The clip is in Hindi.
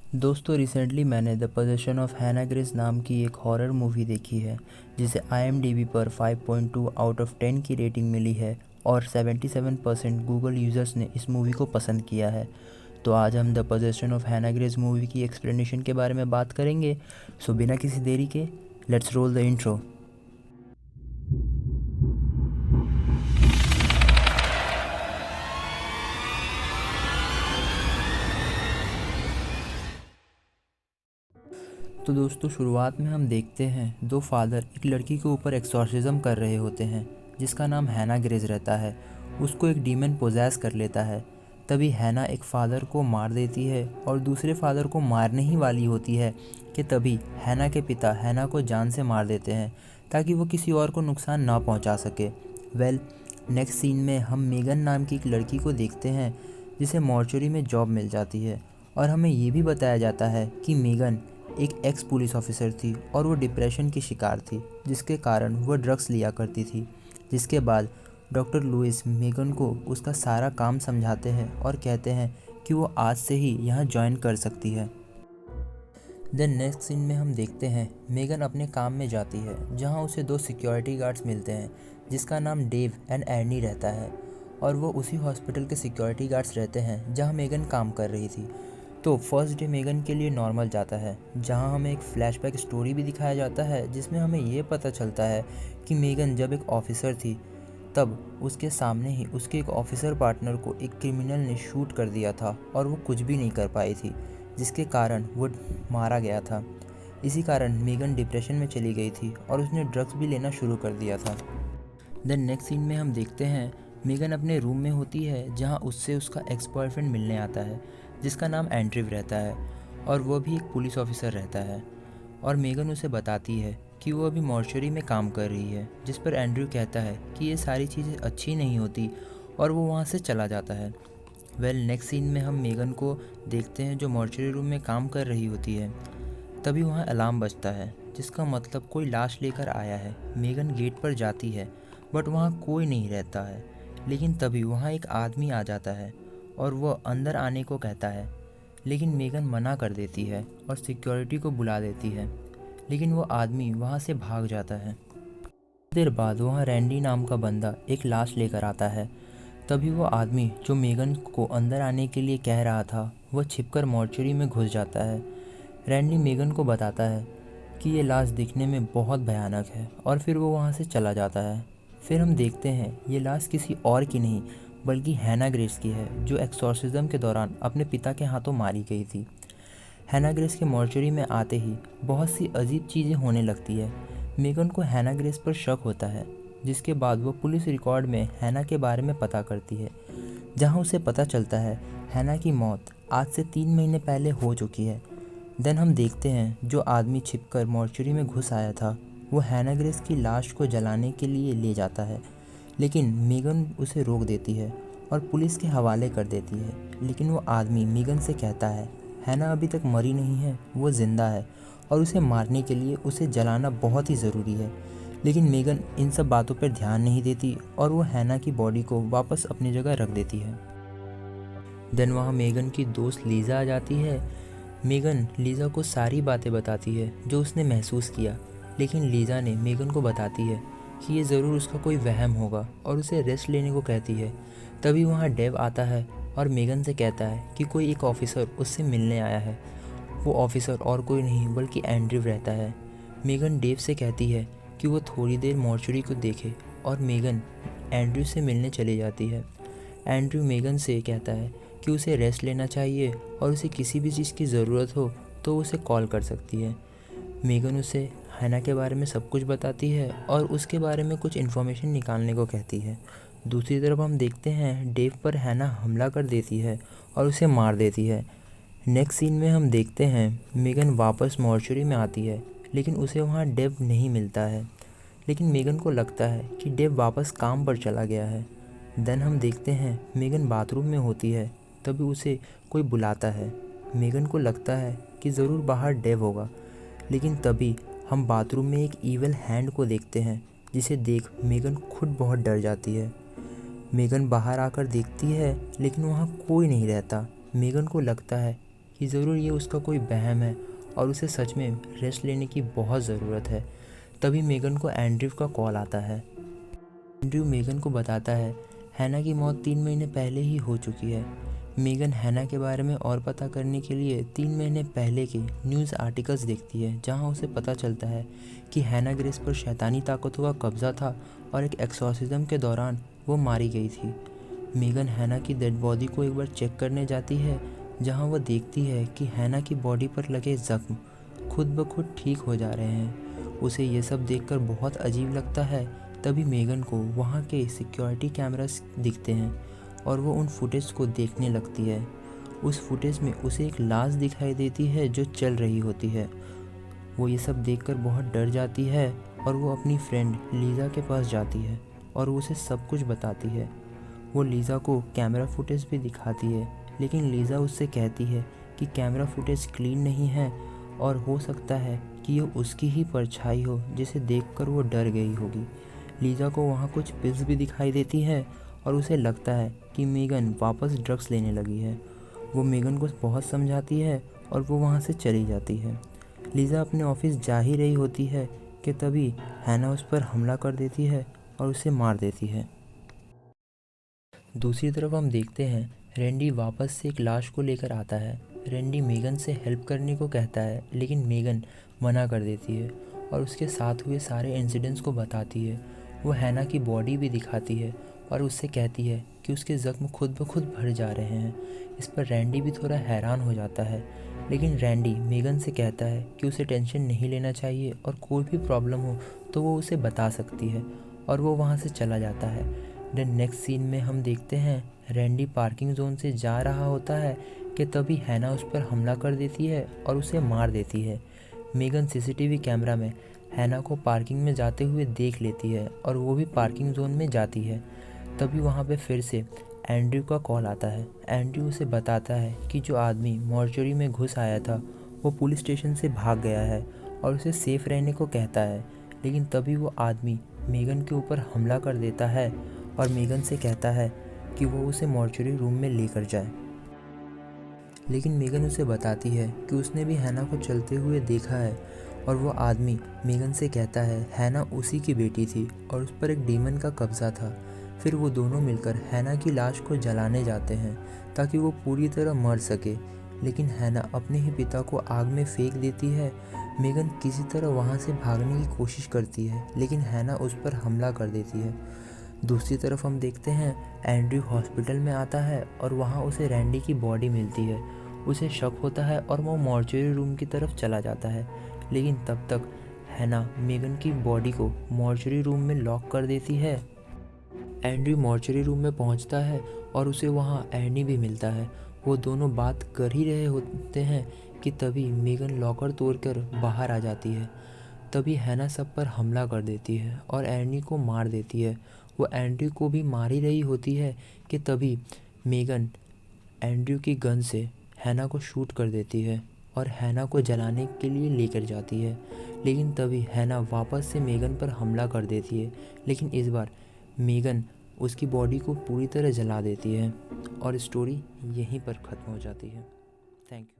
दोस्तों रिसेंटली मैंने द पोजेशन ऑफ हैना ग्रेस नाम की एक हॉरर मूवी देखी है जिसे IMDb पर 5.2 आउट ऑफ 10 की रेटिंग मिली है और 77% गूगल यूज़र्स ने इस मूवी को पसंद किया है। तो आज हम द पोजेशन ऑफ हैना ग्रेस मूवी की एक्सप्लेनेशन के बारे में बात करेंगे। सो बिना किसी देरी के लेट्स रोल द इंट्रो। तो दोस्तों शुरुआत में हम देखते हैं दो फादर एक लड़की के ऊपर एक्सॉर्सिज्म कर रहे होते हैं जिसका नाम हैना ग्रेस रहता है। उसको एक डीमन पोजेस कर लेता है। तभी हैना एक फादर को मार देती है और दूसरे फादर को मारने ही वाली होती है कि तभी हैना के पिता हैना को जान से मार देते हैं ताकि वो किसी और को नुकसान ना पहुंचा सके। नेक्स्ट सीन में हम मेगन नाम की एक लड़की को देखते हैं जिसे मॉर्चरी में जॉब मिल जाती है और हमें ये भी बताया जाता है कि मेगन एक एक्स पुलिस ऑफिसर थी और वो डिप्रेशन की शिकार थी जिसके कारण वो ड्रग्स लिया करती थी। जिसके बाद डॉक्टर लुइस मेगन को उसका सारा काम समझाते हैं और कहते हैं कि वो आज से ही यहाँ ज्वाइन कर सकती है। देन नेक्स्ट सीन में हम देखते हैं मेगन अपने काम में जाती है जहाँ उसे दो सिक्योरिटी गार्ड्स मिलते हैं जिसका नाम डेव एंड एर्नी रहता है और वो उसी हॉस्पिटल के सिक्योरिटी गार्ड्स रहते हैं जहाँ मेगन काम कर रही थी। तो फर्स्ट डे मेगन के लिए नॉर्मल जाता है जहां हमें एक फ्लैशबैक स्टोरी भी दिखाया जाता है जिसमें हमें ये पता चलता है कि मेगन जब एक ऑफिसर थी तब उसके सामने ही उसके एक ऑफिसर पार्टनर को एक क्रिमिनल ने शूट कर दिया था और वो कुछ भी नहीं कर पाई थी जिसके कारण वो मारा गया था। इसी कारण मेगन डिप्रेशन में चली गई थी और उसने ड्रग्स भी लेना शुरू कर दिया था। देन नेक्स्ट सीन में हम देखते हैं मेगन अपने रूम में होती है जहां उससे उसका एक्स बॉयफ्रेंड मिलने आता है जिसका नाम एंड्रिव रहता है और वो भी एक पुलिस ऑफिसर रहता है। और मेगन उसे बताती है कि वो अभी मॉर्चरी में काम कर रही है जिस पर एंड्रयू कहता है कि ये सारी चीज़ें अच्छी नहीं होती और वो वहाँ से चला जाता है। नेक्स्ट सीन में हम मेगन को देखते हैं जो मॉर्चरी रूम में काम कर रही होती है। तभी वहाँ अलार्म बजता है जिसका मतलब कोई लाश लेकर आया है। मेगन गेट पर जाती है बट वहाँ कोई नहीं रहता है, लेकिन तभी वहाँ एक आदमी आ जाता है और वह अंदर आने को कहता है, लेकिन मेगन मना कर देती है और सिक्योरिटी को बुला देती है, लेकिन वो आदमी वहाँ से भाग जाता है। देर बाद वहाँ रैंडी नाम का बंदा एक लाश लेकर आता है। तभी वो आदमी जो मेगन को अंदर आने के लिए कह रहा था वह छिपकर मॉर्चरी में घुस जाता है। रैंडी मेगन को बताता है कि ये लाश दिखने में बहुत भयानक है और फिर वो वहाँ से चला जाता है। फिर हम देखते हैं ये लाश किसी और की नहीं बल्कि हैना ग्रेस की है जो एक्सॉर्सिज्म के दौरान अपने पिता के हाथों मारी गई थी। हैना ग्रेस के मॉर्चरी में आते ही बहुत सी अजीब चीज़ें होने लगती है। मेगन को हैना ग्रेस पर शक होता है जिसके बाद वो पुलिस रिकॉर्ड में हैना के बारे में पता करती है जहां उसे पता चलता है हैना की मौत आज से 3 महीने पहले हो चुकी है। देन हम देखते हैं जो आदमी छिपकर मॉर्चरी में घुस आया था वो हैना ग्रेस की लाश को जलाने के लिए ले जाता है, लेकिन मेगन उसे रोक देती है और पुलिस के हवाले कर देती है। लेकिन वो आदमी मेगन से कहता है हैना अभी तक मरी नहीं है, वो ज़िंदा है और उसे मारने के लिए उसे जलाना बहुत ही ज़रूरी है। लेकिन मेगन इन सब बातों पर ध्यान नहीं देती और वो हैना की बॉडी को वापस अपनी जगह रख देती है। देन वहाँ मेगन की दोस्त लीज़ा आ जाती है। मेगन लीज़ा को सारी बातें बताती है जो उसने महसूस किया, लेकिन लीज़ा ने मेगन को बताती है कि ये ज़रूर उसका कोई वहम होगा और उसे रेस्ट लेने को कहती है। तभी वहाँ डेव आता है और मेगन से कहता है कि कोई एक ऑफिसर उससे मिलने आया है। वो ऑफिसर और कोई नहीं बल्कि एंड्रयू रहता है। मेगन डेव से कहती है कि वो थोड़ी देर मॉर्चरी को देखे और मेगन एंड्रयू से मिलने चली जाती है। एंड्रयू मेगन से कहता है कि उसे रेस्ट लेना चाहिए और उसे किसी भी चीज़ की ज़रूरत हो तो उसे कॉल कर सकती है। मेगन उसे हैना के बारे में सब कुछ बताती है और उसके बारे में कुछ इन्फॉर्मेशन निकालने को कहती है। दूसरी तरफ हम देखते हैं डेव पर हैना हमला कर देती है और उसे मार देती है। नेक्स्ट सीन में हम देखते हैं मेगन वापस मॉर्चरी में आती है, लेकिन उसे वहाँ डेव नहीं मिलता है। लेकिन मेगन को लगता है कि डेव वापस काम पर चला गया है। देन हम देखते हैं मेगन बाथरूम में होती है, तभी उसे कोई बुलाता है। मेगन को लगता है कि ज़रूर बाहर डेव होगा, लेकिन तभी हम बाथरूम में एक ईविल हैंड को देखते हैं जिसे देख मेगन खुद बहुत डर जाती है। मेगन बाहर आकर देखती है लेकिन वहाँ कोई नहीं रहता। मेगन को लगता है कि ज़रूर ये उसका कोई वहम है और उसे सच में रेस्ट लेने की बहुत ज़रूरत है। तभी मेगन को एंड्रयू का कॉल आता है। एंड्रयू मेगन को बताता है हैना की मौत 3 महीने पहले ही हो चुकी है। मेगन हैना के बारे में और पता करने के लिए 3 महीने पहले के न्यूज़ आर्टिकल्स देखती है, जहां उसे पता चलता है कि हैना ग्रेस पर शैतानी ताकतों का कब्जा था और एक एक्सॉर्सिज्म के दौरान वो मारी गई थी। मेगन हैना की डेड बॉडी को एक बार चेक करने जाती है, जहां वह देखती है कि हैना की बॉडी पर लगे ज़ख्म खुद ब खुद ठीक हो जा रहे हैं। उसे ये सब देखकर बहुत अजीब लगता है। तभी मेगन को वहाँ के सिक्योरिटी कैमरास दिखते हैं और वो उन फुटेज को देखने लगती है। उस फुटेज में उसे एक लाश दिखाई देती है जो चल रही होती है। वो ये सब देखकर बहुत डर जाती है और वो अपनी फ्रेंड लीज़ा के पास जाती है और उसे सब कुछ बताती है। वो लीज़ा को कैमरा फुटेज भी दिखाती है, लेकिन लीज़ा उससे कहती है कि कैमरा फुटेज क्लीन नहीं है और हो सकता है कि ये उसकी ही परछाई हो, जिसे देखकर वो डर गई होगी। लीज़ा को वहाँ कुछ पिल्स भी दिखाई देती है और उसे लगता है कि मेगन वापस ड्रग्स लेने लगी है। वो मेगन को बहुत समझाती है और वो वहाँ से चली जाती है। लीज़ा अपने ऑफिस जा ही रही होती है कि तभी हैना उस पर हमला कर देती है और उसे मार देती है। दूसरी तरफ हम देखते हैं रैंडी वापस से एक लाश को लेकर आता है। रैंडी मेगन से हेल्प करने को कहता है, लेकिन मेगन मना कर देती है और उसके साथ हुए सारे इंसिडेंट्स को बताती है। वो हैना की बॉडी भी दिखाती है और उससे कहती है कि उसके ज़ख्म खुद ब खुद भर जा रहे हैं। इस पर रैंडी भी थोड़ा हैरान हो जाता है, लेकिन रैंडी मेगन से कहता है कि उसे टेंशन नहीं लेना चाहिए और कोई भी प्रॉब्लम हो तो वो उसे बता सकती है, और वो वहाँ से चला जाता है। देन नेक्स्ट सीन में हम देखते हैं रैंडी पार्किंग जोन से जा रहा होता है कि तभी हैना उस पर हमला कर देती है और उसे मार देती है। मेगन सीसीटीवी कैमरा में हैना को पार्किंग में जाते हुए देख लेती है और वो भी पार्किंग जोन में जाती है। तभी वहाँ पे फिर से एंड्रयू का कॉल आता है। एंड्रयू उसे बताता है कि जो आदमी मॉर्चरी में घुस आया था वो पुलिस स्टेशन से भाग गया है और उसे सेफ रहने को कहता है, लेकिन तभी वो आदमी मेगन के ऊपर हमला कर देता है और मेगन से कहता है कि वो उसे मॉर्चरी रूम में लेकर जाए। लेकिन मेगन उसे बताती है कि उसने भी हैना को चलते हुए देखा है और वो आदमी मेगन से कहता है हैना उसी की बेटी थी और उस पर एक डीमन का कब्जा था। फिर वो दोनों मिलकर हैना की लाश को जलाने जाते हैं ताकि वो पूरी तरह मर सके, लेकिन हैना अपने ही पिता को आग में फेंक देती है। मेगन किसी तरह वहाँ से भागने की कोशिश करती है, लेकिन हैना उस पर हमला कर देती है। दूसरी तरफ हम देखते हैं एंड्रयू हॉस्पिटल में आता है और वहाँ उसे रैंडी की बॉडी मिलती है। उसे शक होता है और वो मॉर्चरी रूम की तरफ चला जाता है, लेकिन तब तक हैना मेगन की बॉडी को मॉर्चरी रूम में लॉक कर देती है। एंड्रयू मॉर्चरी रूम में पहुंचता है और उसे वहां एनी भी मिलता है। वो दोनों बात कर ही रहे होते हैं कि तभी मेगन लॉकर तोड़कर बाहर आ जाती है। तभी हैना सब पर हमला कर देती है और एनी को मार देती है। वो एंड्रयू को भी मार ही रही होती है कि तभी मेगन एंड्रयू की गन से हैना को शूट कर देती है और हैना को जलाने के लिए लेकर जाती है, लेकिन तभी हैना वापस से मेगन पर हमला कर देती है। लेकिन इस बार मेगन उसकी बॉडी को पूरी तरह जला देती है और स्टोरी यहीं पर ख़त्म हो जाती है। Thank you.